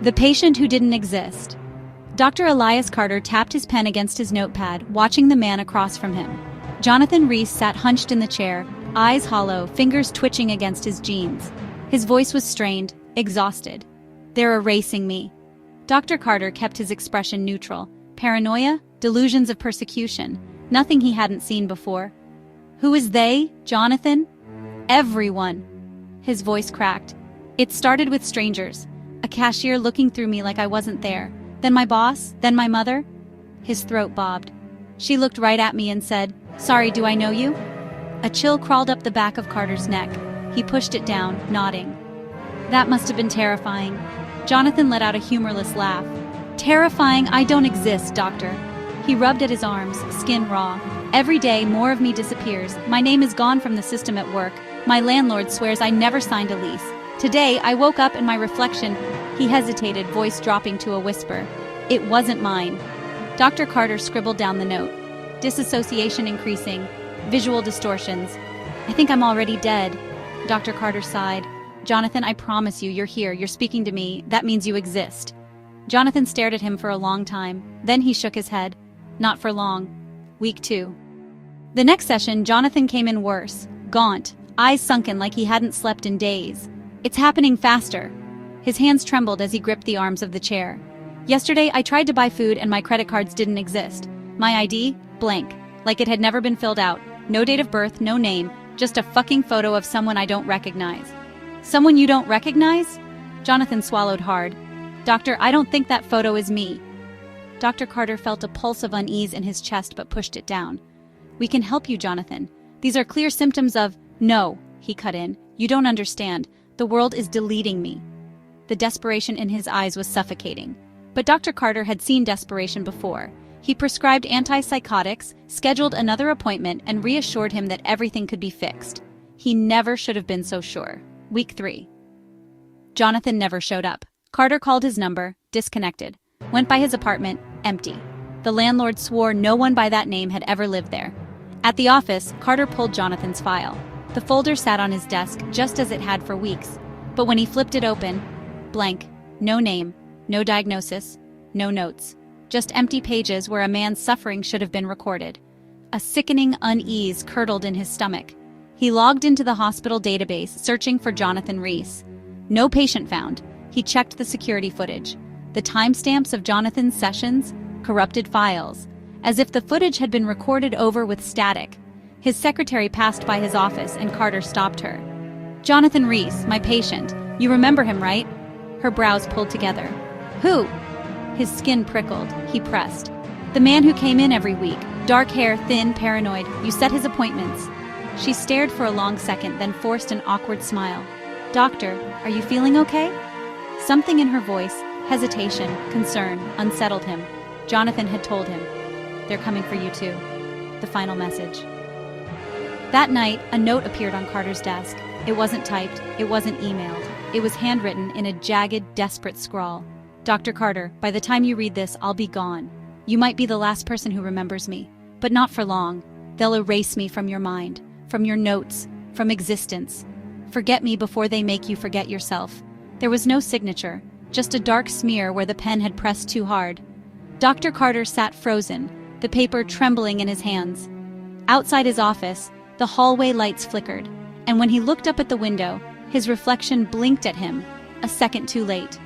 The patient who didn't exist. Dr. Elias Carter tapped his pen against his notepad, watching the man across from him. Jonathan Reese sat hunched in the chair, eyes hollow, fingers twitching against his jeans. His voice was strained, exhausted. "They're erasing me." Dr. Carter kept his expression neutral. Paranoia? Delusions of persecution. Nothing he hadn't seen before. "Who is they, Jonathan?" "Everyone." His voice cracked. "It started with strangers. A cashier looking through me like I wasn't there. Then my boss, then my mother." His throat bobbed. "She looked right at me and said, 'Sorry, do I know you?'" A chill crawled up the back of Carter's neck. He pushed it down, nodding. "That must have been terrifying." Jonathan let out a humorless laugh. "Terrifying? I don't exist, doctor." He rubbed at his arms, skin raw. "Every day, more of me disappears. My name is gone from the system at work. My landlord swears I never signed a lease. Today, I woke up and my reflection—" He hesitated, voice dropping to a whisper. "It wasn't mine." Dr. Carter scribbled down the note. "Disassociation increasing. Visual distortions. I think I'm already dead." Dr. Carter sighed. "Jonathan, I promise you, you're here, you're speaking to me. That means you exist." Jonathan stared at him for a long time. Then he shook his head. "Not for long." Week 2. The next session, Jonathan came in worse. Gaunt, eyes sunken like he hadn't slept in days. "It's happening faster." His hands trembled as he gripped the arms of the chair. "Yesterday, I tried to buy food and my credit cards didn't exist. My ID? Blank. Like it had never been filled out. No date of birth, no name, just a fucking photo of someone I don't recognize." "Someone you don't recognize?" Jonathan swallowed hard. "Doctor, I don't think that photo is me." Dr. Carter felt a pulse of unease in his chest but pushed it down. "We can help you, Jonathan. These are clear symptoms of—" "No," he cut in. "You don't understand. The world is deleting me." The desperation in his eyes was suffocating. But Dr. Carter had seen desperation before. He prescribed antipsychotics, scheduled another appointment, and reassured him that everything could be fixed. He never should have been so sure. Week 3. Jonathan never showed up. Carter called his number, disconnected. Went by his apartment, empty. The landlord swore no one by that name had ever lived there. At the office, Carter pulled Jonathan's file. The folder sat on his desk just as it had for weeks. But when he flipped it open, blank. No name, no diagnosis, no notes. Just empty pages where a man's suffering should have been recorded. A sickening unease curdled in his stomach. He logged into the hospital database, searching for Jonathan Reese. No patient found. He checked the security footage. The timestamps of Jonathan's sessions, corrupted files, as if the footage had been recorded over with static. His secretary passed by his office and Carter stopped her. "Jonathan Reese, my patient. You remember him, right?" Her brows pulled together. "Who?" His skin prickled. He pressed. "The man who came in every week. Dark hair, thin, paranoid. You set his appointments." She stared for a long second, then forced an awkward smile. "Doctor, are you feeling okay?" Something in her voice, hesitation, concern, unsettled him. Jonathan had told him. "They're coming for you too." The final message. That night, a note appeared on Carter's desk. It wasn't typed, it wasn't emailed. It was handwritten in a jagged, desperate scrawl. "Dr. Carter, by the time you read this, I'll be gone. You might be the last person who remembers me, but not for long. They'll erase me from your mind, from your notes, from existence. Forget me before they make you forget yourself." There was no signature, just a dark smear where the pen had pressed too hard. Dr. Carter sat frozen, the paper trembling in his hands. Outside his office, the hallway lights flickered, and when he looked up at the window, his reflection blinked at him, a second too late.